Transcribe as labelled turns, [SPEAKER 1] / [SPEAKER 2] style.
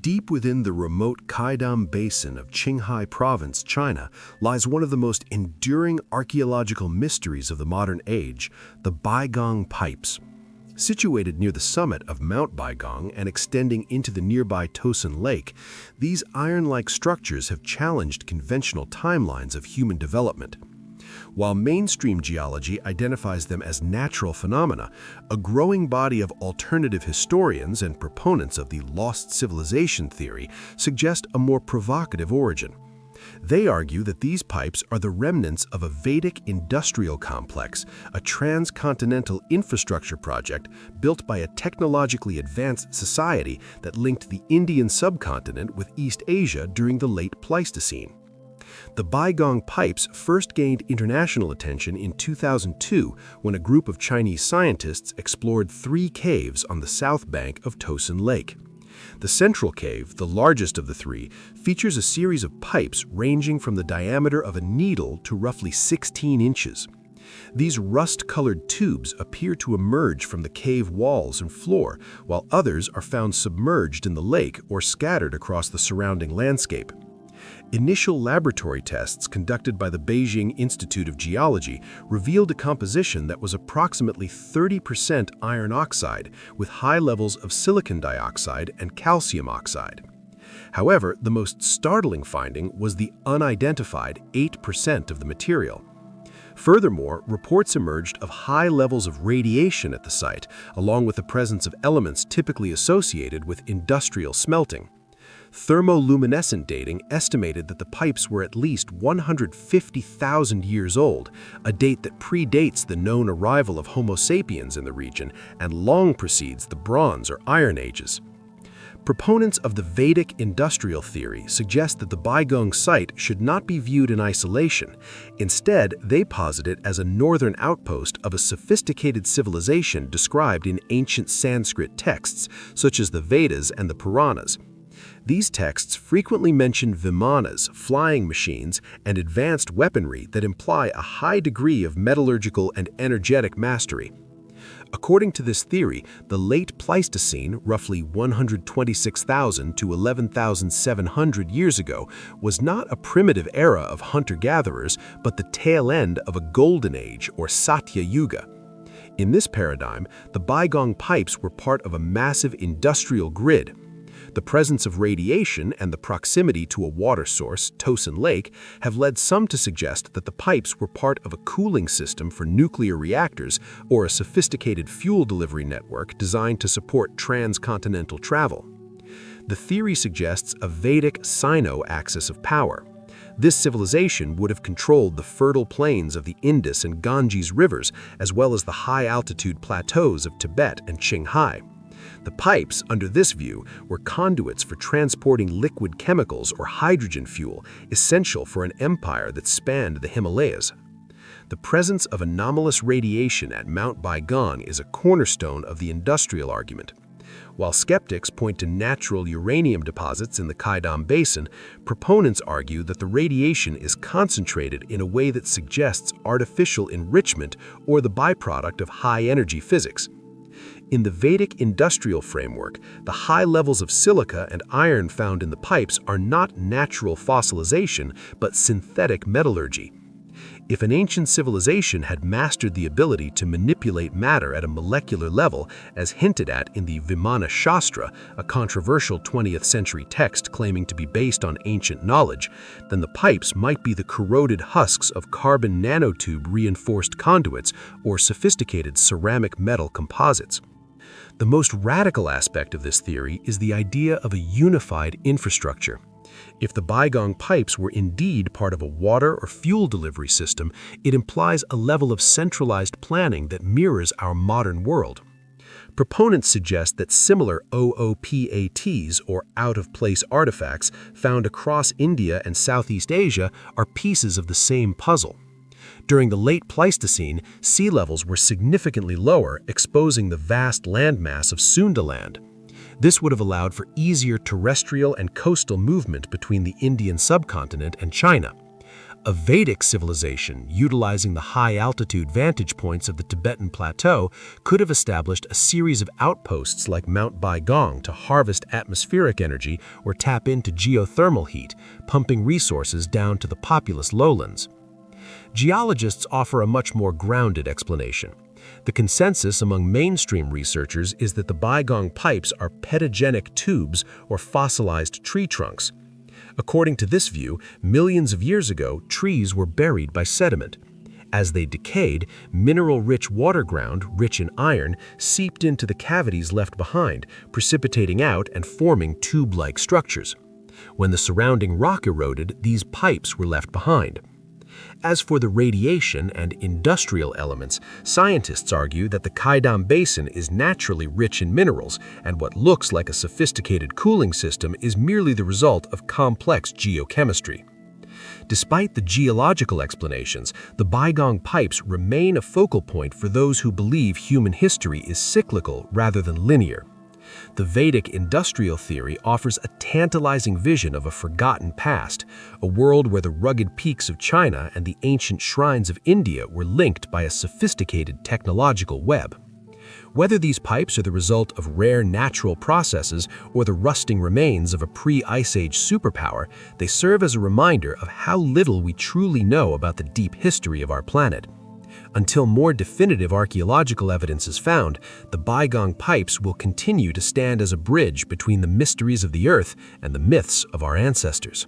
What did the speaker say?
[SPEAKER 1] Deep within the remote Qinghai Basin of Qinghai Province, China, lies one of the most enduring archaeological mysteries of the modern age, the Baigong Pipes. Situated near the summit of Mount Baigong and extending into the nearby Tosan Lake, these iron-like structures have challenged conventional timelines of human development. While mainstream geology identifies them as natural phenomena, a growing body of alternative historians and proponents of the lost civilization theory suggest a more provocative origin. They argue that these pipes are the remnants of a Vedic industrial complex, a trans-continental infrastructure project built by a technologically advanced society that linked the Indian subcontinent with East Asia during the late Pleistocene. The Baigong pipes first gained international attention in 2002 when a group of Chinese scientists explored 3 caves on the south bank of Tosan Lake. The central cave, the largest of the 3, features a series of pipes ranging from the diameter of a needle to roughly 16 inches. These rust-colored tubes appear to emerge from the cave walls and floor, while others are found submerged in the lake or scattered across the surrounding landscape. Initial laboratory tests conducted by the Beijing Institute of Geology revealed a composition that was approximately 30% iron oxide with high levels of silicon dioxide and calcium oxide. However, the most startling finding was the unidentified 8% of the material. Furthermore, reports emerged of high levels of radiation at the site, along with the presence of elements typically associated with industrial smelting. Thermoluminescent dating estimated that the pipes were at least 150,000 years old, a date that predates the known arrival of Homo sapiens in the region and long precedes the Bronze or Iron Ages. Proponents of the Vedic Industrial Theory suggest that the Baigong site should not be viewed in isolation. Instead, they posit it as a northern outpost of a sophisticated civilization described in ancient Sanskrit texts, such as the Vedas and the Puranas. These texts frequently mention Vimanas, flying machines, and advanced weaponry that imply a high degree of metallurgical and energetic mastery. According to this theory, the late Pleistocene, roughly 126,000 to 11,700 years ago, was not a primitive era of hunter-gatherers, but the tail end of a golden age or Satya Yuga. In this paradigm, the Baigong pipes were part of a massive industrial grid. The presence of radiation and the proximity to a water source, Tosan Lake, have led some to suggest that the pipes were part of a cooling system for nuclear reactors or a sophisticated fuel delivery network designed to support trans-continental travel. The theory suggests a Vedic Sino-axis of power. This civilization would have controlled the fertile plains of the Indus and Ganges rivers, as well as the high-altitude plateaus of Tibet and Qinghai. The pipes, under this view, were conduits for transporting liquid chemicals or hydrogen fuel, essential for an empire that spanned the Himalayas. The presence of anomalous radiation at Mount Baigong is a cornerstone of the industrial argument. While skeptics point to natural uranium deposits in the Qinghai Basin, proponents argue that the radiation is concentrated in a way that suggests artificial enrichment or the byproduct of high-energy physics. In the Vedic industrial framework, the high levels of silica and iron found in the pipes are not natural fossilization, but synthetic metallurgy. If an ancient civilization had mastered the ability to manipulate matter at a molecular level, as hinted at in the Vimana Shastra, a controversial 20th century text claiming to be based on ancient knowledge, then the pipes might be the corroded husks of carbon nanotube reinforced conduits or sophisticated ceramic metal composites. The most radical aspect of this theory is the idea of a unified infrastructure. If the Baigong pipes were indeed part of a water or fuel delivery system, it implies a level of centralized planning that mirrors our modern world. Proponents suggest that similar OOPArts, or out-of-place artifacts, found across India and Southeast Asia are pieces of the same puzzle. During the late Pleistocene, sea levels were significantly lower, exposing the vast landmass of Sundaland. This would have allowed for easier terrestrial and coastal movement between the Indian subcontinent and China. A Vedic civilization, utilizing the high-altitude vantage points of the Tibetan Plateau, could have established a series of outposts like Mount Baigong to harvest atmospheric energy or tap into geothermal heat, pumping resources down to the populous lowlands. Geologists offer a much more grounded explanation. The consensus among mainstream researchers is that the Baigong pipes are pedogenic tubes or fossilized tree trunks. According to this view, millions of years ago, trees were buried by sediment. As they decayed, mineral-rich water ground, rich in iron, seeped into the cavities left behind, precipitating out and forming tube-like structures. When the surrounding rock eroded, these pipes were left behind. As for the radiation and industrial elements, scientists argue that the Qaidam Basin is naturally rich in minerals, and what looks like a sophisticated cooling system is merely the result of complex geochemistry. Despite the geological explanations, the Baigong pipes remain a focal point for those who believe human history is cyclical rather than linear. The Vedic Industrial Theory offers a tantalizing vision of a forgotten past, a world where the rugged peaks of China and the ancient shrines of India were linked by a sophisticated technological web. Whether these pipes are the result of rare natural processes or the rusting remains of a pre-Ice Age superpower, they serve as a reminder of how little we truly know about the deep history of our planet. Until more definitive archaeological evidence is found, the Baigong pipes will continue to stand as a bridge between the mysteries of the Earth and the myths of our ancestors.